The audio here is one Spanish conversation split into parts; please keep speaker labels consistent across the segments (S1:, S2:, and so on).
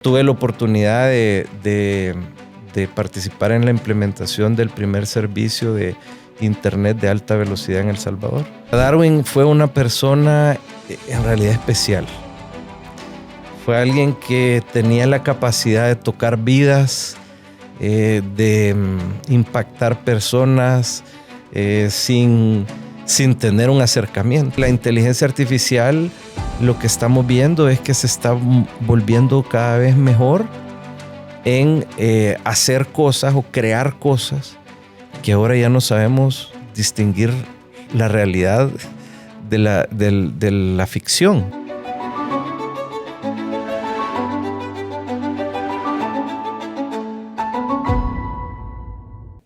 S1: Tuve la oportunidad de participar en la implementación del primer servicio de Internet de alta velocidad en El Salvador. Darwin fue una persona en realidad especial. Fue alguien que tenía la capacidad de tocar vidas, de impactar personas sin tener un acercamiento. La inteligencia artificial, lo que estamos viendo es que se está volviendo cada vez mejor en hacer cosas o crear cosas que ahora ya no sabemos distinguir la realidad de la ficción.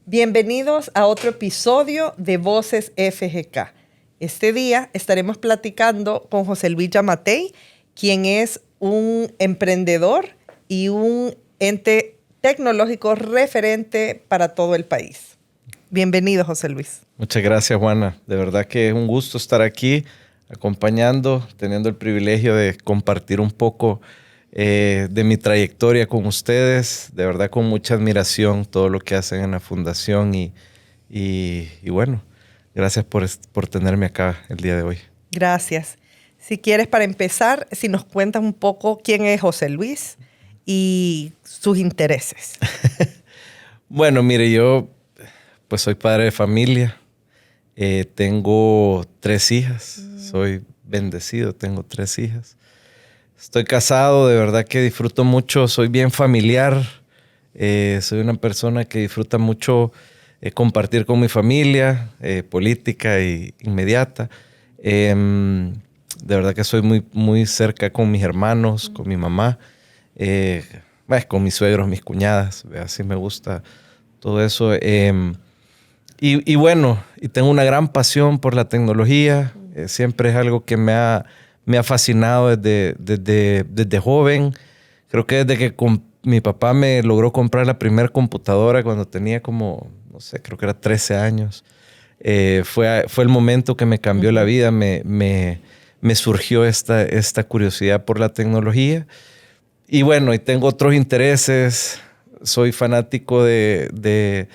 S2: Bienvenidos a otro episodio de Voces FGK. Este día estaremos platicando con José Luis Yamatei, quien es un emprendedor y un ente tecnológico referente para todo el país. Bienvenido, José Luis.
S1: Muchas gracias, Juana. De verdad que es un gusto estar aquí acompañando, teniendo el privilegio de compartir un poco de mi trayectoria con ustedes. De verdad, con mucha admiración todo lo que hacen en la fundación y bueno, gracias por tenerme acá el día de hoy.
S2: Gracias. Si quieres, para empezar, si nos cuentas un poco quién es José Luis y sus intereses.
S1: Bueno, mire, yo pues soy padre de familia. Tengo 3 hijas. Soy bendecido, tengo 3 hijas. Estoy casado, de verdad que disfruto mucho. Soy bien familiar. Soy una persona que disfruta mucho compartir con mi familia, política y inmediata. De verdad que soy muy, muy cerca con mis hermanos, con mi mamá, con mis suegros, mis cuñadas. Así me gusta todo eso. Y bueno, y tengo una gran pasión por la tecnología. Siempre es algo que me ha fascinado desde joven. Creo que desde que mi papá me logró comprar la primera computadora cuando tenía como, no sé, creo que era 13 años. Fue el momento que me cambió la vida. Me surgió esta curiosidad por la tecnología. Y bueno, y tengo otros intereses. Soy fanático de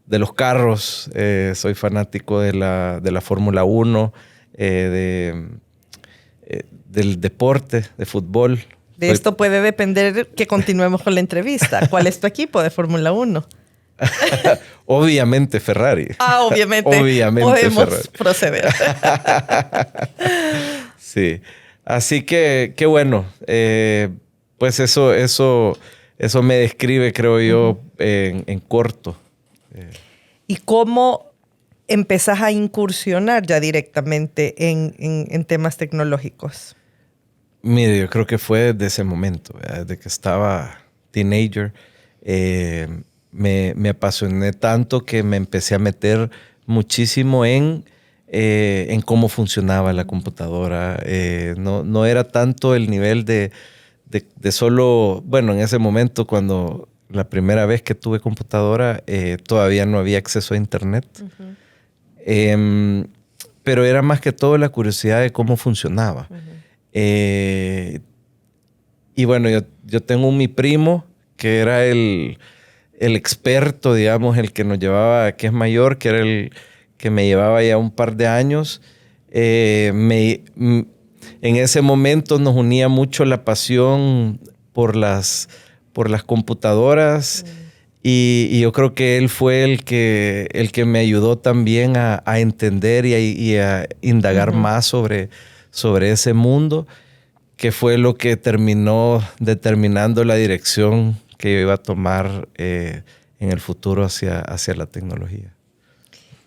S1: los carros. Soy fanático de la Fórmula 1, del deporte, de fútbol.
S2: De esto puede depender que continuemos con la entrevista. ¿Cuál es tu equipo de Fórmula 1?
S1: Obviamente Ferrari.
S2: Obviamente. Podemos
S1: Ferrari.
S2: Proceder.
S1: Sí. Así que qué bueno. Pues eso me describe, creo yo, en corto.
S2: ¿Y cómo empezás a incursionar ya directamente en temas tecnológicos?
S1: Mire, yo creo que fue desde ese momento, ¿verdad? Desde que estaba teenager. Me apasioné tanto que me empecé a meter muchísimo en cómo funcionaba la computadora. No era tanto el nivel de solo, bueno, en ese momento cuando la primera vez que tuve computadora todavía no había acceso a internet. Pero era más que todo la curiosidad de cómo funcionaba. Y bueno, yo tengo mi primo que era el experto, digamos, el que nos llevaba, que es mayor, que era el que me llevaba ya un par de años. En ese momento nos unía mucho la pasión por las computadoras. Y yo creo que él fue el que me ayudó también a entender y a indagar más sobre ese mundo, que fue lo que terminó determinando la dirección que yo iba a tomar en el futuro hacia la tecnología.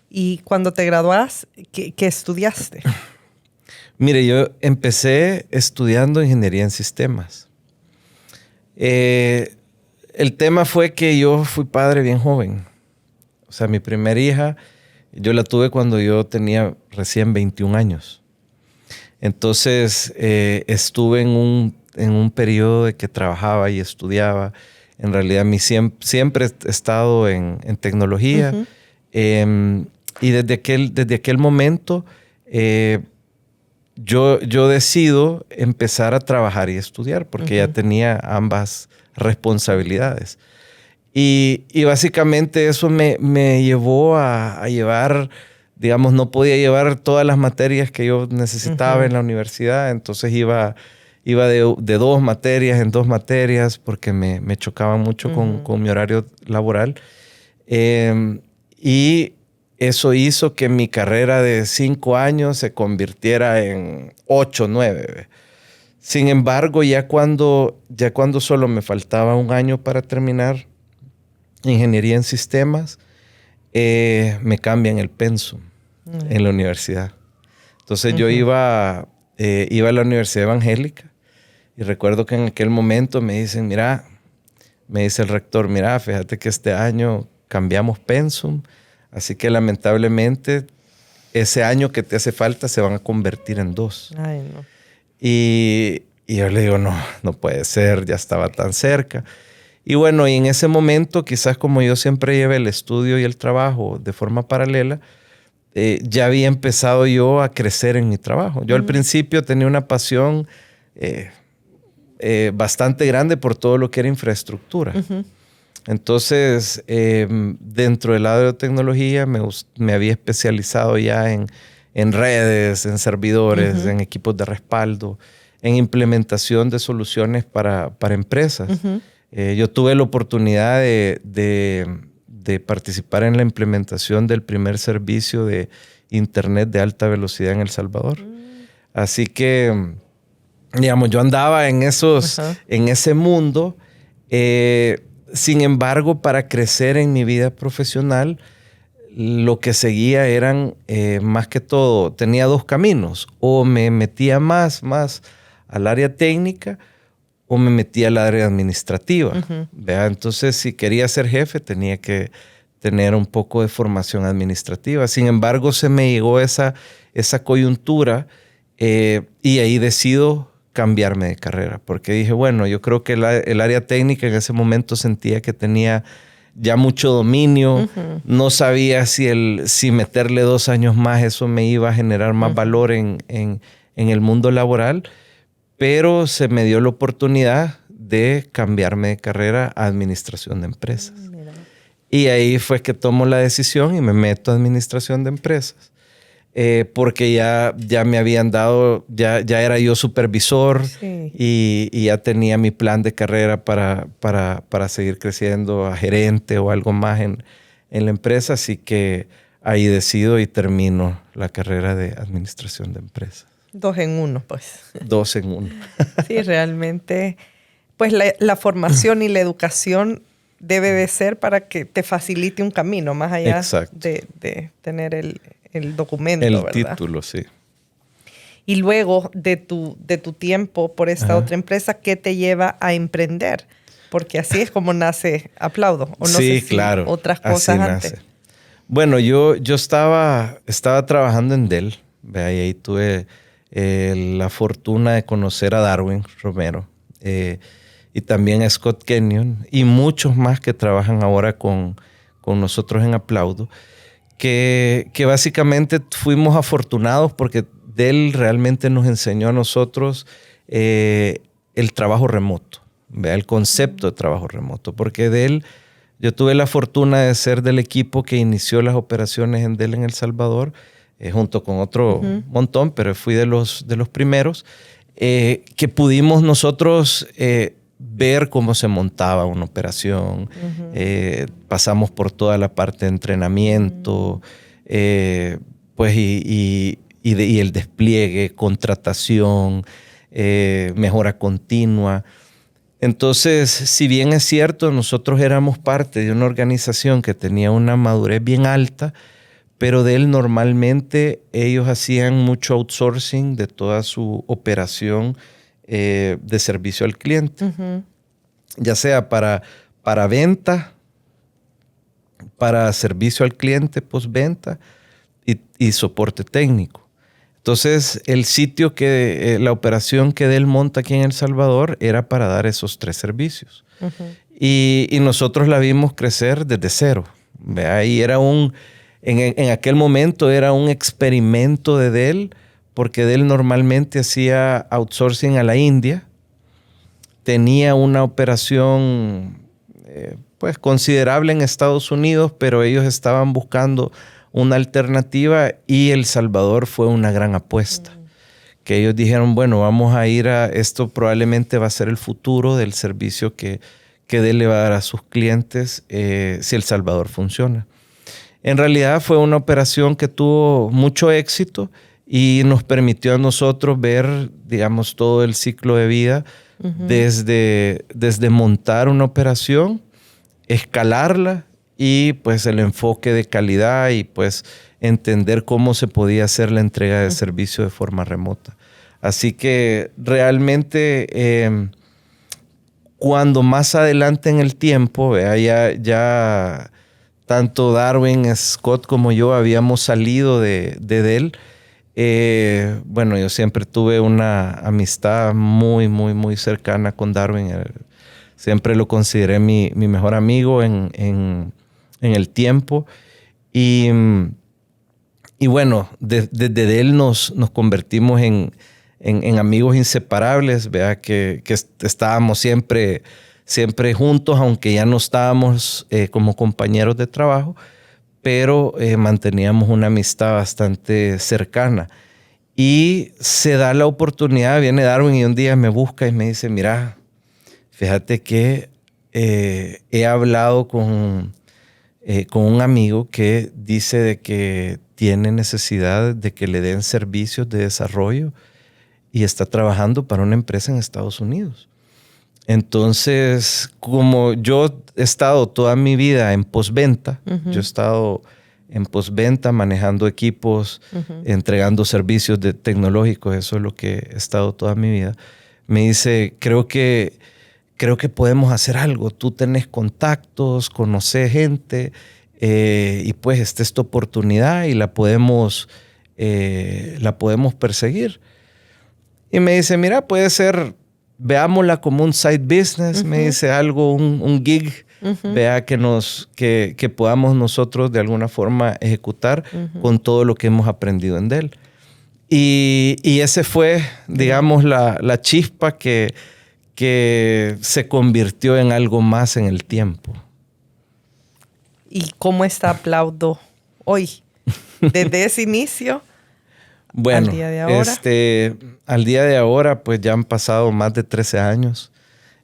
S2: ¿Y cuando te graduás, qué estudiaste?
S1: Mire, yo empecé estudiando ingeniería en sistemas. El tema fue que yo fui padre bien joven. O sea, mi primera hija, yo la tuve cuando yo tenía recién 21 años. Entonces, estuve en un periodo de que trabajaba y estudiaba. En realidad, siempre he estado en tecnología. Y desde aquel momento, yo decido empezar a trabajar y estudiar porque ya tenía ambas responsabilidades. Y básicamente eso me llevó a llevar, digamos, no podía llevar todas las materias que yo necesitaba en la universidad, entonces iba de 2 materias en 2 materias porque me chocaba mucho con mi horario laboral. Y eso hizo que mi carrera de 5 años se convirtiera en 8, 9. Sin embargo, ya cuando solo me faltaba 1 año para terminar ingeniería en sistemas, me cambian el pensum en la universidad. Entonces yo iba a la Universidad Evangélica y recuerdo que en aquel momento me dicen, me dice el rector, mira, fíjate que este año cambiamos pensum, así que lamentablemente ese año que te hace falta se van a convertir en 2.
S2: Ay, no.
S1: Y yo le digo, no puede ser, ya estaba tan cerca. Y bueno, y en ese momento, quizás como yo siempre llevé el estudio y el trabajo de forma paralela, ya había empezado yo a crecer en mi trabajo. Yo al principio tenía una pasión bastante grande por todo lo que era infraestructura. Entonces, dentro del lado de tecnología me había especializado ya en redes, en servidores, en equipos de respaldo, en implementación de soluciones para empresas. Yo tuve la oportunidad de participar en la implementación del primer servicio de Internet de alta velocidad en El Salvador. Así que, digamos, yo andaba en ese mundo. Sin embargo, para crecer en mi vida profesional, lo que seguía eran, más que todo, tenía 2 caminos. O me metía más al área técnica o me metía al área administrativa. Entonces, si quería ser jefe, tenía que tener un poco de formación administrativa. Sin embargo, se me llegó esa coyuntura y ahí decido cambiarme de carrera. Porque dije, bueno, yo creo que el área técnica en ese momento sentía que tenía ya mucho dominio. No sabía si meterle 2 años más eso me iba a generar más valor en el mundo laboral. Pero se me dio la oportunidad de cambiarme de carrera a administración de empresas. Y ahí fue que tomo la decisión y me meto a administración de empresas. Porque ya me habían dado, ya era yo supervisor y ya tenía mi plan de carrera para seguir creciendo a gerente o algo más en la empresa. Así que ahí decido y termino la carrera de administración de empresas.
S2: 2 en 1, pues.
S1: 2 en 1.
S2: Sí, realmente, pues la formación y la educación debe de ser para que te facilite un camino, más allá de tener el documento,
S1: el
S2: ¿verdad?
S1: título, sí.
S2: Y luego de tu tiempo por esta otra empresa, ¿qué te lleva a emprender? Porque así es como nace Aplaudo. O no sé si
S1: claro.
S2: Otras cosas antes.
S1: Nace. Bueno, yo estaba trabajando en Dell. Y ahí tuve la fortuna de conocer a Darwin Romero y también a Scott Kenyon y muchos más que trabajan ahora con nosotros en Aplaudo, que básicamente fuimos afortunados porque Dell realmente nos enseñó a nosotros el trabajo remoto, el concepto de trabajo remoto, porque Dell, yo tuve la fortuna de ser del equipo que inició las operaciones en Dell en El Salvador, junto con otro montón, pero fui de los primeros, que pudimos nosotros ver cómo se montaba una operación. Pasamos por toda la parte de entrenamiento, pues y el despliegue, contratación, mejora continua. Entonces, si bien es cierto, nosotros éramos parte de una organización que tenía una madurez bien alta, pero de él normalmente ellos hacían mucho outsourcing de toda su operación de servicio al cliente. Ya sea para venta, para servicio al cliente postventa y soporte técnico. Entonces, el sitio la operación que Dell monta aquí en El Salvador era para dar esos 3 servicios. Y nosotros la vimos crecer desde cero. Y era en aquel momento era un experimento de Dell porque él normalmente hacía outsourcing a la India. Tenía una operación pues considerable en Estados Unidos, pero ellos estaban buscando una alternativa y El Salvador fue una gran apuesta. Que ellos dijeron, bueno, vamos a ir a esto, probablemente va a ser el futuro del servicio que Dell le va a dar a sus clientes si El Salvador funciona. En realidad fue una operación que tuvo mucho éxito y nos permitió a nosotros ver, digamos, todo el ciclo de vida desde montar una operación, escalarla y pues el enfoque de calidad y pues entender cómo se podía hacer la entrega de servicio de forma remota. Así que realmente cuando más adelante en el tiempo, ya tanto Darwin, Scott como yo habíamos salido de Dell, bueno, yo siempre tuve una amistad muy, muy, muy cercana con Darwin. Siempre lo consideré mi mejor amigo en el tiempo. Y bueno, desde Dell nos convertimos en amigos inseparables, ¿verdad? Que estábamos siempre juntos, aunque ya no estábamos como compañeros de trabajo, pero manteníamos una amistad bastante cercana. Y se da la oportunidad, viene Darwin y un día me busca y me dice, mira, fíjate que he hablado con un amigo que dice de que tiene necesidad de que le den servicios de desarrollo y está trabajando para una empresa en Estados Unidos. Entonces, como yo he estado toda mi vida en postventa, yo he estado en postventa manejando equipos, entregando servicios tecnológicos, eso es lo que he estado toda mi vida. Me dice, creo que podemos hacer algo. Tú tenés contactos, conoces gente y pues esta es tu oportunidad y la podemos perseguir. Y me dice, mira, puede ser, veámosla como un side business, me dice algo, un gig, vea que podamos nosotros de alguna forma ejecutar con todo lo que hemos aprendido en Dell. Y ese fue, digamos, la chispa que se convirtió en algo más en el tiempo.
S2: ¿Y cómo está Aplaudo hoy? Desde ese inicio
S1: bueno,
S2: al día de ahora.
S1: Al día de ahora, pues ya han pasado más de 13 años.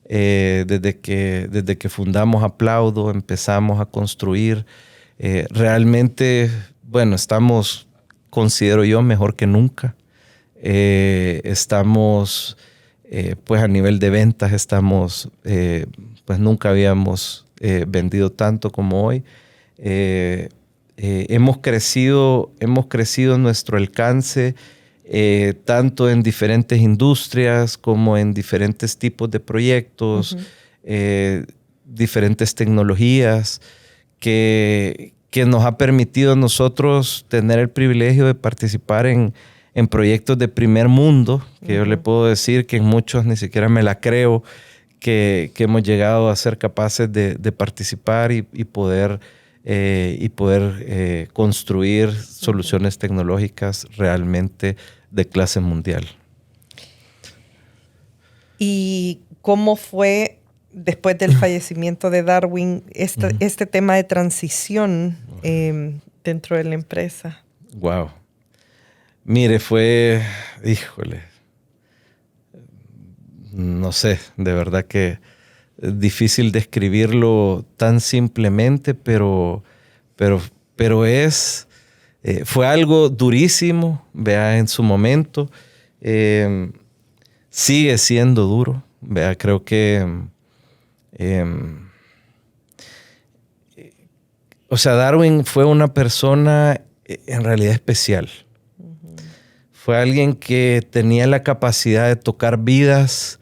S1: Desde que fundamos Aplaudo, empezamos a construir. Realmente, bueno, estamos, considero yo, mejor que nunca. Estamos... pues a nivel de ventas estamos, pues nunca habíamos vendido tanto como hoy. Hemos crecido nuestro alcance tanto en diferentes industrias como en diferentes tipos de proyectos, diferentes tecnologías que nos ha permitido a nosotros tener el privilegio de participar en proyectos de primer mundo, que yo le puedo decir que en muchos ni siquiera me la creo, que hemos llegado a ser capaces de participar y poder construir soluciones tecnológicas realmente de clase mundial.
S2: ¿Y cómo fue después del fallecimiento de Darwin este tema de transición dentro de la empresa?
S1: Wow. Mire, fue, híjole, no sé, de verdad que es difícil describirlo tan simplemente, pero fue algo durísimo, vea, en su momento. Sigue siendo duro, vea, creo que, o sea, Darwin fue una persona en realidad especial. Fue alguien que tenía la capacidad de tocar vidas,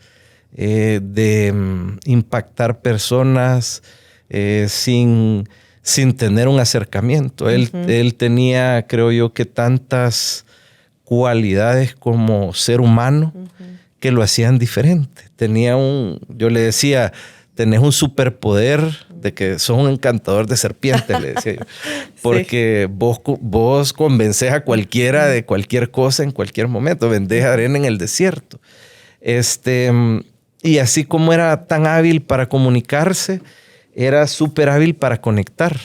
S1: de impactar personas sin tener un acercamiento. Él tenía, creo yo, que tantas cualidades como ser humano que lo hacían diferente. Yo le decía, tenés un superpoder, de que sos un encantador de serpientes, le decía yo. Porque vos convences a cualquiera de cualquier cosa en cualquier momento. Vendés arena en el desierto. Y así como era tan hábil para comunicarse, era súper hábil para conectar.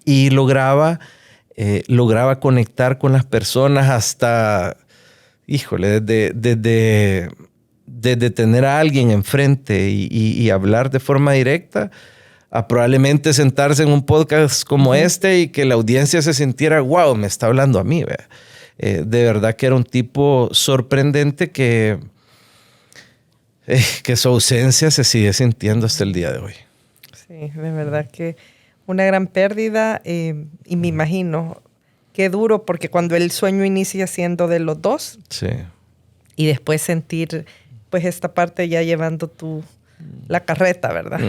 S1: Y lograba conectar con las personas hasta, híjole, desde tener a alguien enfrente y hablar de forma directa, a probablemente sentarse en un podcast como este y que la audiencia se sintiera, wow, me está hablando a mí. De verdad que era un tipo sorprendente que su ausencia se sigue sintiendo hasta el día de hoy.
S2: Sí, de verdad que una gran pérdida y me imagino qué duro, porque cuando el sueño inicia siendo de los dos,
S1: sí,
S2: y después sentir pues esta parte ya llevando la carreta, ¿verdad?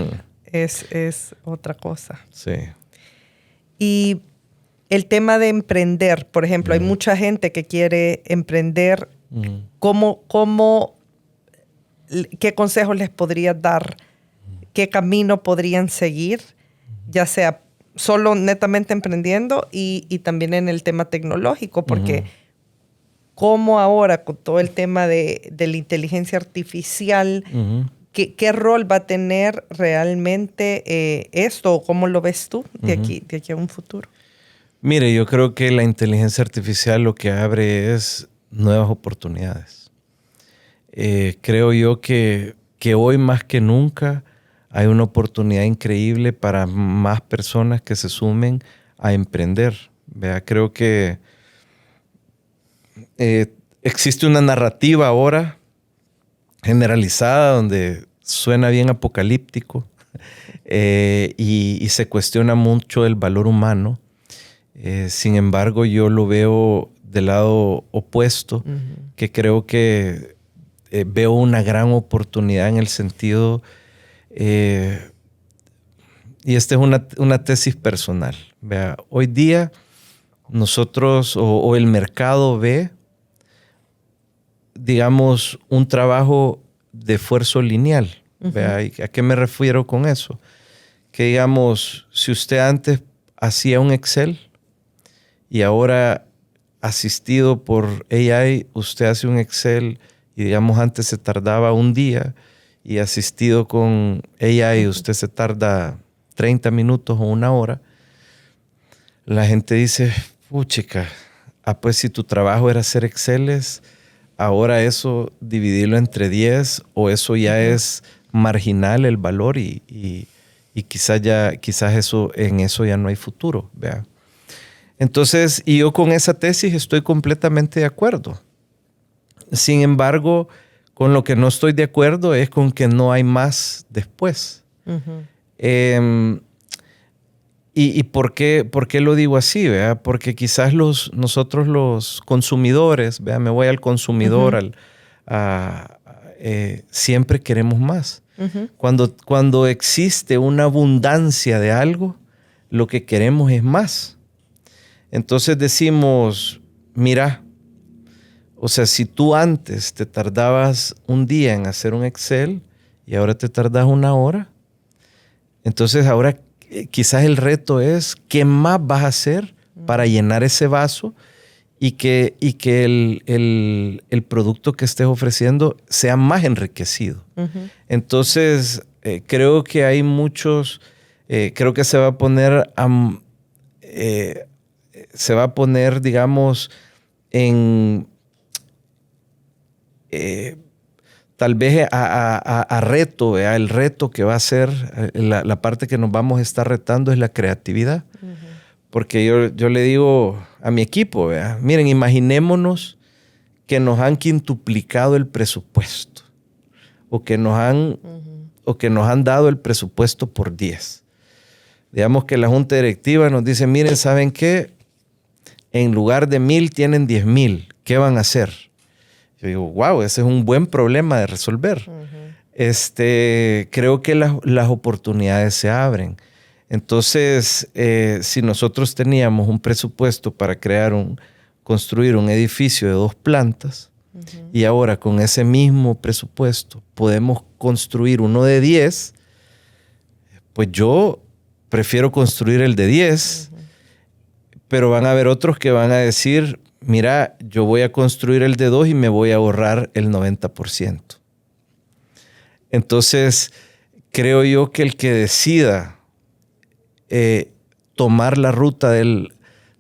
S2: Es otra cosa.
S1: Sí.
S2: Y el tema de emprender, por ejemplo, hay mucha gente que quiere emprender. ¿Qué consejos les podrías dar? ¿Qué camino podrían seguir? Ya sea solo netamente emprendiendo y también en el tema tecnológico, porque cómo ahora con todo el tema de la inteligencia artificial, ¿qué rol va a tener realmente esto? ¿Cómo lo ves tú de aquí a un futuro?
S1: Mire, yo creo que la inteligencia artificial lo que abre es nuevas oportunidades. Creo yo que hoy más que nunca hay una oportunidad increíble para más personas que se sumen a emprender. Creo que existe una narrativa ahora generalizada donde suena bien apocalíptico y se cuestiona mucho el valor humano. Sin embargo, yo lo veo del lado opuesto, que creo que veo una gran oportunidad en el sentido, y esta es una tesis personal. Hoy día nosotros o el mercado ve, digamos, un trabajo de esfuerzo lineal. ¿A qué me refiero con eso? Que digamos, si usted antes hacía un Excel y ahora asistido por AI, usted hace un Excel y digamos antes se tardaba un día y asistido con AI usted se tarda 30 minutos o una hora, la gente dice, puchica, pues si tu trabajo era hacer Exceles, ahora eso dividirlo entre 10 o eso ya es marginal el valor y quizás en eso ya no hay futuro. ¿Vea? Entonces, y yo con esa tesis estoy completamente de acuerdo. Sin embargo, con lo que no estoy de acuerdo es con que no hay más después. ¿Y por qué lo digo así? ¿Verdad? Porque quizás nosotros los consumidores, ¿verdad? Me voy al consumidor, siempre queremos más. Cuando existe una abundancia de algo, lo que queremos es más. Entonces decimos, mira, o sea, si tú antes te tardabas un día en hacer un Excel y ahora te tardas una hora, entonces ahora quizás el reto es qué más vas a hacer para llenar ese vaso y que el producto que estés ofreciendo sea más enriquecido. Entonces, creo que hay muchos, creo que se va a poner, digamos, en tal vez a reto, el reto que va a ser, la parte que nos vamos a estar retando es la creatividad. Porque yo le digo a mi equipo, miren, imaginémonos que nos han quintuplicado el presupuesto o que nos han dado el presupuesto por 10. Digamos que la junta directiva nos dice, miren, ¿saben qué? En lugar de 1,000 tienen 10,000. ¿Qué van a hacer? Yo digo, wow, ese es un buen problema de resolver. Creo que las oportunidades se abren. Entonces, si nosotros teníamos un presupuesto para construir un edificio de 2 plantas y ahora con ese mismo presupuesto podemos construir uno de 10, pues yo prefiero construir el de 10, pero van a haber otros que van a decir, mira, yo voy a construir el de 2 y me voy a ahorrar el 90%. Entonces, creo yo que el que decida tomar la ruta de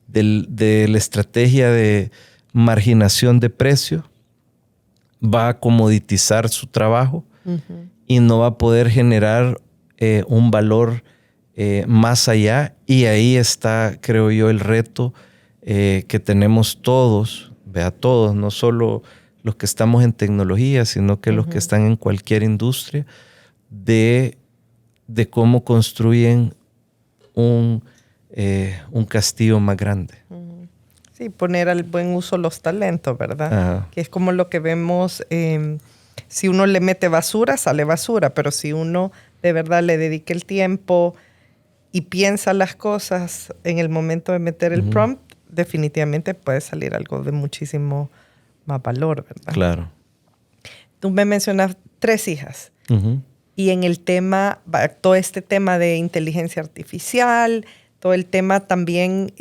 S1: la estrategia de marginación de precio va a comoditizar su trabajo y no va a poder generar un valor más allá. Y ahí está, creo yo, el reto que tenemos todos, todos, no solo los que estamos en tecnología, sino que los que están en cualquier industria, de cómo construyen un castillo más grande.
S2: Sí, poner al buen uso los talentos, ¿verdad?
S1: Ajá.
S2: Que es como lo que vemos, si uno le mete basura, sale basura, pero si uno de verdad le dedica el tiempo y piensa las cosas en el momento de meter el prompt, definitivamente puede salir algo de muchísimo más valor, ¿verdad?
S1: Claro.
S2: Tú me mencionas 3 hijas. Y en el tema, todo este tema de inteligencia artificial, todo el tema también,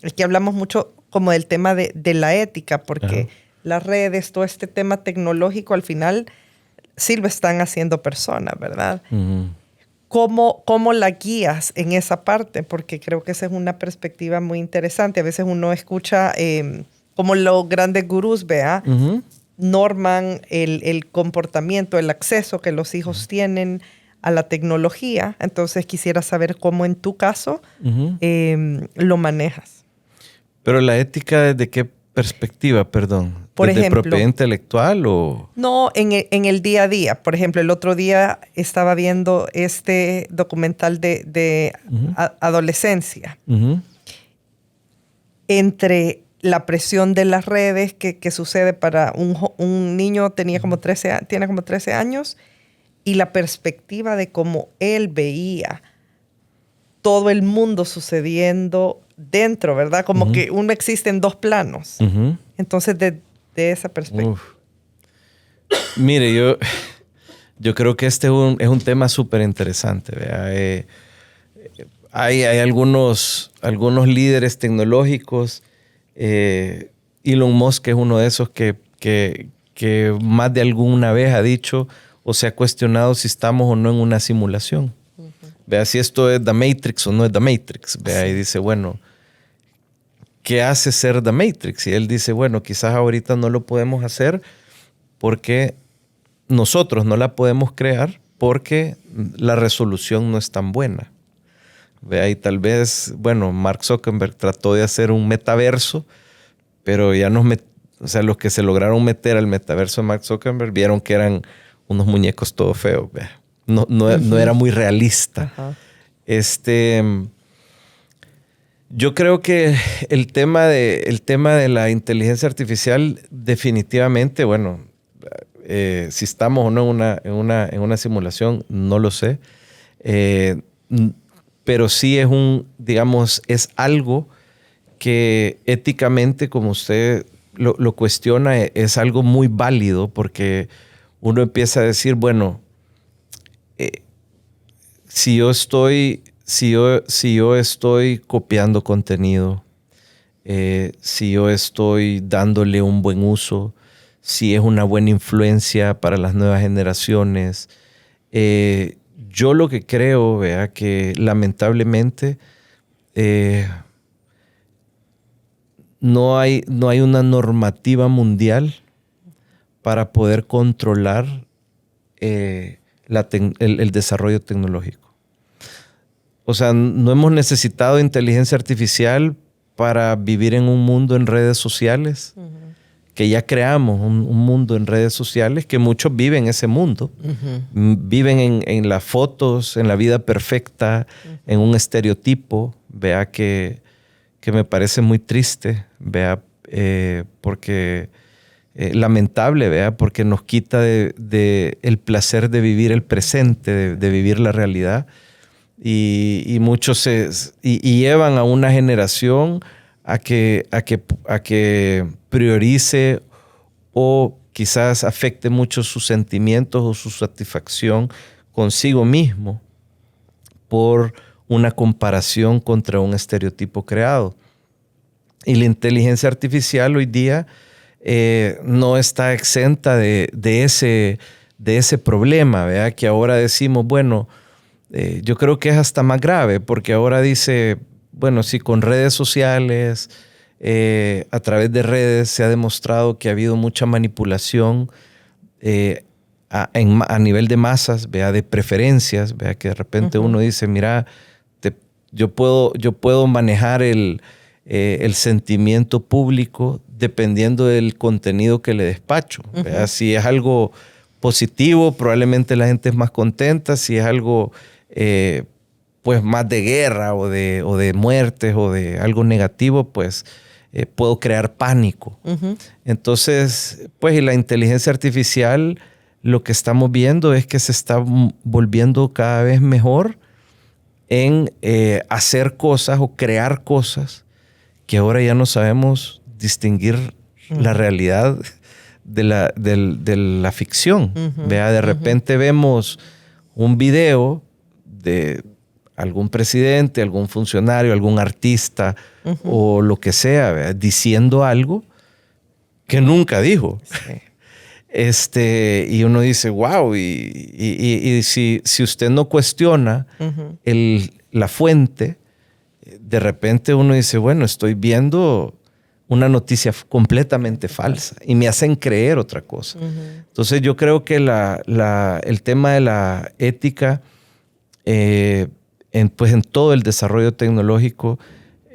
S2: aquí hablamos mucho como del tema de la ética, porque las redes, todo este tema tecnológico, al final sí lo están haciendo personas, ¿verdad? ¿Cómo la guías en esa parte? Porque creo que esa es una perspectiva muy interesante. A veces uno escucha como los grandes gurús, ¿vea? Norman el comportamiento, el acceso que los hijos tienen a la tecnología. Entonces quisiera saber cómo en tu caso lo manejas.
S1: Pero la ética, ¿desde qué perspectiva, perdón?
S2: Por
S1: ¿Desde
S2: ejemplo,
S1: propiedad intelectual o...?
S2: No, en el día a día. Por ejemplo, el otro día estaba viendo este documental de adolescencia. Entre la presión de las redes que sucede para un niño tiene como 13 años y la perspectiva de cómo él veía todo el mundo sucediendo dentro, ¿verdad? Como que uno existe en 2 planos. Entonces, de esa perspectiva.
S1: Mire, yo creo que este es un tema súper interesante. Hay algunos líderes tecnológicos. Elon Musk es uno de esos que más de alguna vez ha dicho o se ha cuestionado si estamos o no en una simulación. Vea si esto es The Matrix o no es The Matrix. Vea, y dice, bueno, ¿qué hace ser The Matrix? Y él dice, bueno, quizás ahorita no lo podemos hacer porque nosotros no la podemos crear porque la resolución no es tan buena. Vea, y tal vez, bueno, Mark Zuckerberg trató de hacer un metaverso, pero ya los que se lograron meter al metaverso de Mark Zuckerberg vieron que eran unos muñecos todo feos. Vea. No era muy realista. Yo creo que el tema de la inteligencia artificial definitivamente, bueno, si estamos o no en una simulación, no lo sé. Pero sí es algo que éticamente, como usted lo cuestiona, es algo muy válido porque uno empieza a decir, bueno, si yo estoy copiando contenido, si yo estoy dándole un buen uso, si es una buena influencia para las nuevas generaciones, yo lo que creo, vea, que lamentablemente no hay una normativa mundial para poder controlar el desarrollo tecnológico. O sea, no hemos necesitado inteligencia artificial para vivir en un mundo en redes sociales, que ya creamos un mundo en redes sociales, que muchos viven ese mundo. Viven en las fotos, en la vida perfecta, en un estereotipo. Vea que me parece muy triste, vea, porque lamentable, vea, porque nos quita el placer de vivir el presente, de vivir la realidad. Y muchos llevan a una generación a que priorice o quizás afecte mucho sus sentimientos o su satisfacción consigo mismo por una comparación contra un estereotipo creado. Y la inteligencia artificial hoy día no está exenta de ese problema, ¿verdad? Que ahora decimos, bueno, yo creo que es hasta más grave, porque ahora dice, bueno, si con redes sociales, a través de redes se ha demostrado que ha habido mucha manipulación a nivel de masas, ¿verdad? De preferencias, ¿verdad? Que de repente uno dice, mira, yo puedo manejar el sentimiento público dependiendo del contenido que le despacho. Si es algo positivo, probablemente la gente es más contenta. Si es algo pues más de guerra o de muertes o de algo negativo, pues puedo crear pánico. Entonces, pues y la inteligencia artificial, lo que estamos viendo es que se está volviendo cada vez mejor en hacer cosas o crear cosas que ahora ya no sabemos distinguir la realidad de la ficción. ¿Vea? De repente vemos un video de algún presidente, algún funcionario, algún artista o lo que sea, ¿vea? Diciendo algo que nunca dijo. Sí. Y uno dice, wow, y si usted no cuestiona la fuente, de repente uno dice, bueno, estoy viendo una noticia completamente falsa y me hacen creer otra cosa. Entonces yo creo que el tema de la ética en todo el desarrollo tecnológico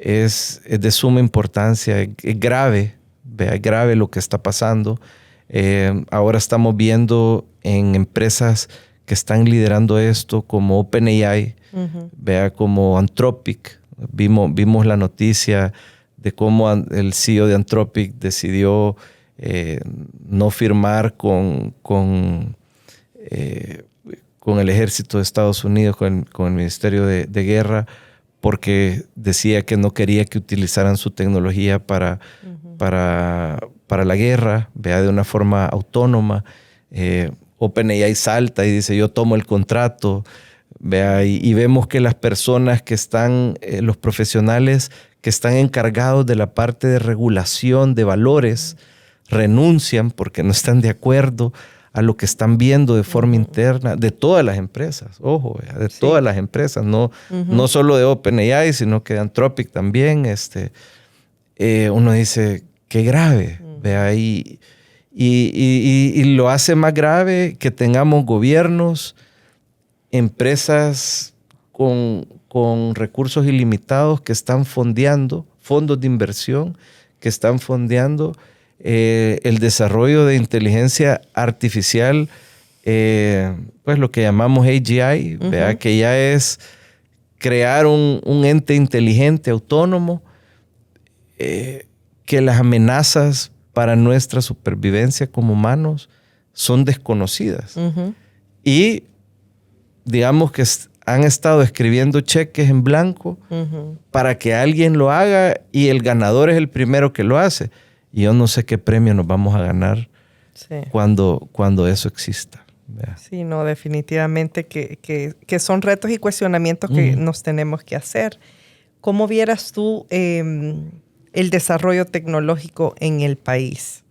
S1: es de suma importancia, es grave, es grave lo que está pasando. Ahora estamos viendo en empresas que están liderando esto como OpenAI, como Anthropic. Vimos la noticia de cómo el CEO de Anthropic decidió no firmar con el ejército de Estados Unidos, con el Ministerio de Guerra, porque decía que no quería que utilizaran su tecnología para la guerra, vea, de una forma autónoma. OpenAI salta y dice, yo tomo el contrato. Vea, y vemos que las personas que están, los profesionales que están encargados de la parte de regulación de valores, renuncian porque no están de acuerdo a lo que están viendo de forma interna de todas las empresas. Ojo, de todas las empresas, no solo de OpenAI, sino que de Anthropic también. Uno dice, qué grave. Vea, y lo hace más grave que tengamos gobiernos, empresas con recursos ilimitados que están fondeando, fondos de inversión que están fondeando el desarrollo de inteligencia artificial, pues lo que llamamos AGI, ¿verdad? Que ya es crear un ente inteligente, autónomo, que las amenazas para nuestra supervivencia como humanos son desconocidas. Y digamos que han estado escribiendo cheques en blanco para que alguien lo haga y el ganador es el primero que lo hace. Y yo no sé qué premio nos vamos a ganar cuando eso exista. ¿Vea?
S2: Sí, no, definitivamente que son retos y cuestionamientos que nos tenemos que hacer. ¿Cómo vieras tú el desarrollo tecnológico en el país?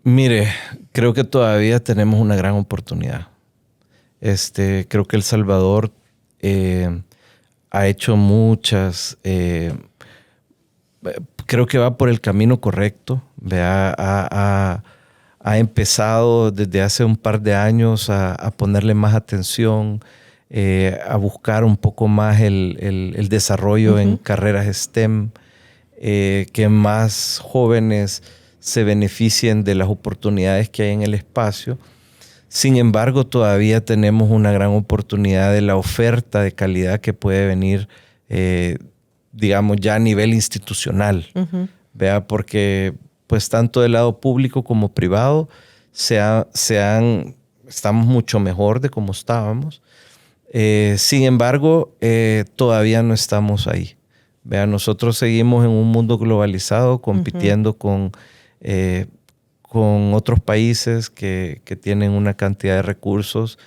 S1: Mire, creo que todavía tenemos una gran oportunidad. Creo que El Salvador ha hecho muchas... creo que va por el camino correcto. Ha empezado desde hace un par de años a ponerle más atención, a buscar un poco más el desarrollo en carreras STEM, que más jóvenes se beneficien de las oportunidades que hay en el espacio. Sin embargo, todavía tenemos una gran oportunidad de la oferta de calidad que puede venir, digamos, ya a nivel institucional. ¿Vea? Porque pues tanto del lado público como privado estamos mucho mejor de como estábamos. Sin embargo, todavía no estamos ahí. ¿Vea? Nosotros seguimos en un mundo globalizado, compitiendo con otros países que tienen una cantidad de recursos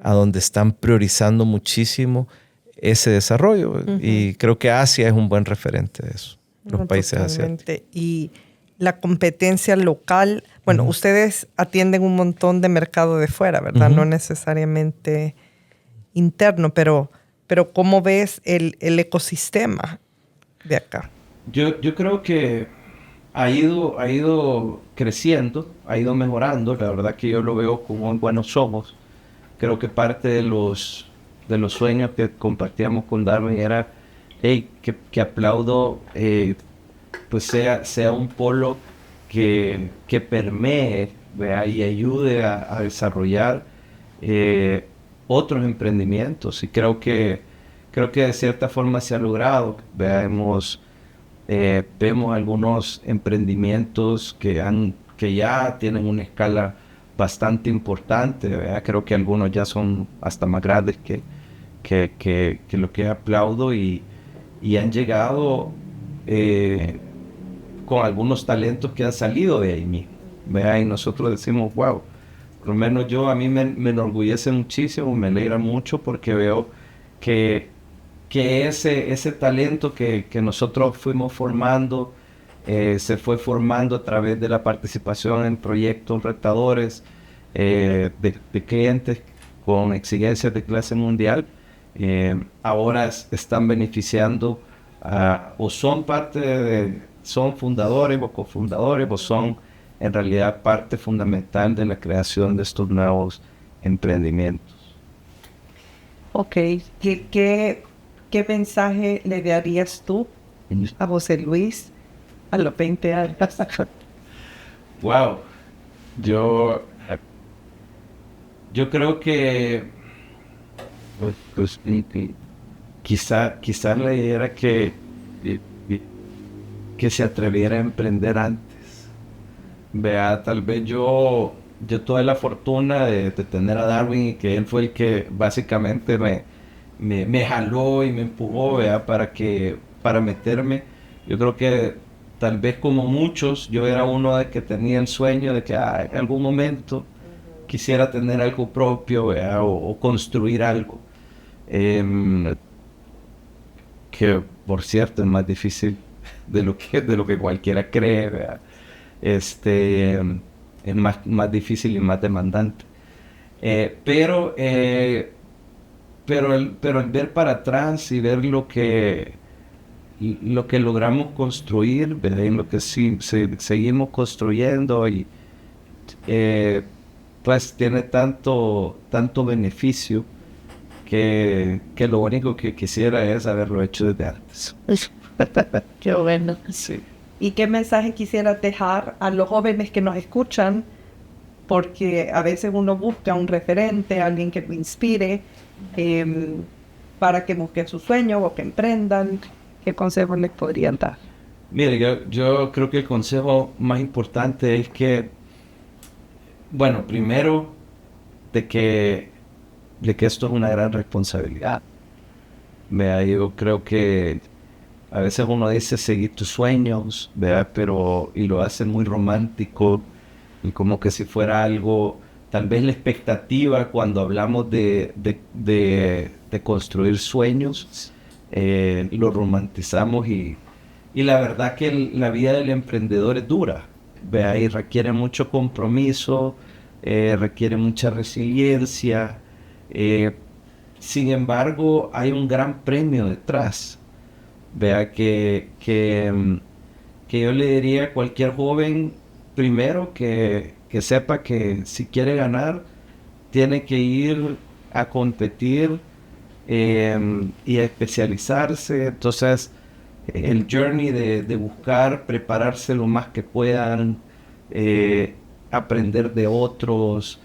S1: a donde están priorizando muchísimo ese desarrollo. Y creo que Asia es un buen referente de eso, los países asiáticos.
S2: Y la competencia local, bueno, ustedes atienden un montón de mercado de fuera, ¿verdad? No necesariamente interno, pero ¿cómo ves el ecosistema de acá?
S1: Yo creo que ha ido creciendo, ha ido mejorando. La verdad que yo lo veo con muy buenos ojos. Creo que parte de los sueños que compartíamos con Darwin era que aplaudo pues sea un polo que permee, ¿vea? Y ayude a desarrollar otros emprendimientos. Y creo que de cierta forma se ha logrado. Vemos algunos emprendimientos que ya tienen una escala bastante importante, ¿verdad? Creo que algunos ya son hasta más grandes que lo que aplaudo y han llegado con algunos talentos que han salido de ahí mismo, ¿verdad? Y nosotros decimos, wow, por lo menos a mí me enorgullece muchísimo, me alegra mucho porque veo que ese talento que nosotros fuimos formando se fue formando a través de la participación en proyectos retadores de clientes con exigencias de clase mundial. Ahora están beneficiando o son son fundadores o cofundadores o son en realidad parte fundamental de la creación de estos nuevos emprendimientos.
S2: Ok, ¿qué mensaje le darías tú a José Luis a los 20 años?
S1: Wow, yo creo que pues, quizá le diera que se atreviera a emprender antes. Vea, tal vez yo tuve la fortuna de tener a Darwin y que él fue el que básicamente me jaló y me empujó, vea, para meterme. Yo creo que tal vez como muchos, yo era uno de que tenía el sueño de que en algún momento quisiera tener algo propio, vea, o construir algo. Que por cierto es más difícil de lo que cualquiera cree, ¿verdad? Es más difícil y más demandante. Pero el ver para atrás y ver lo que logramos construir, ¿verdad? Y lo que seguimos construyendo y pues tiene tanto beneficio que lo único que quisiera es haberlo hecho desde antes.
S2: Qué bueno.
S1: Sí.
S2: ¿Y qué mensaje quisiera dejar a los jóvenes que nos escuchan? Porque a veces uno busca un referente, alguien que lo inspire, para que busquen su sueño o que emprendan. ¿Qué consejos les podrían dar?
S1: Mire, yo creo que el consejo más importante es que, bueno, primero, de que esto es una gran responsabilidad. Vea, yo creo que a veces uno dice seguir tus sueños, ¿verdad? Y lo hace muy romántico y como que si fuera algo, tal vez la expectativa cuando hablamos de construir sueños, lo romantizamos y la verdad que la vida del emprendedor es dura, ¿verdad? Y requiere mucho compromiso, requiere mucha resiliencia. Sin embargo, hay un gran premio detrás. Vea que yo le diría a cualquier joven, primero que sepa que si quiere ganar, tiene que ir a competir y a especializarse. Entonces, el journey de buscar, prepararse lo más que puedan, aprender de otros,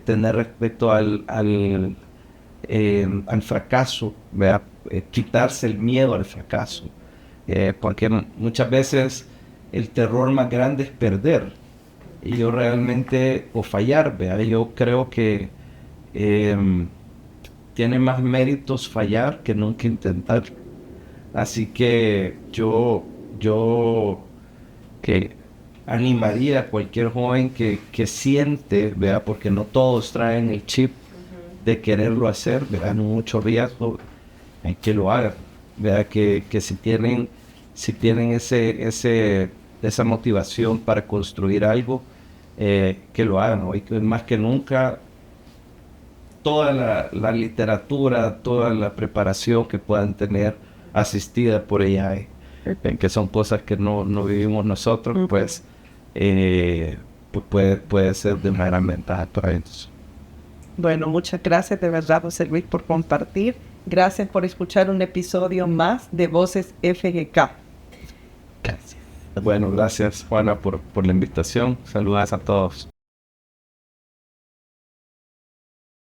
S1: tener respeto al fracaso, ¿verdad? Quitarse el miedo al fracaso, porque muchas veces el terror más grande es perder y yo realmente o fallar, ¿verdad? Yo creo que tiene más méritos fallar que nunca intentar, así que yo que animaría a cualquier joven que siente, ¿verdad? Porque no todos traen el chip
S3: de quererlo hacer, ¿verdad? No mucho riesgo en que lo hagan, ¿verdad? Que si tienen esa motivación para construir algo, que lo hagan. Hoy más que nunca, toda la literatura, toda la preparación que puedan tener asistida por AI, que son cosas que no vivimos nosotros, pues, puede ser de una gran ventaja para ellos.
S2: Bueno, muchas gracias de verdad, José Luis, por compartir. Gracias por escuchar un episodio más de Voces FGK.
S3: Gracias. Bueno, gracias Juana por la invitación. Saludos a todos.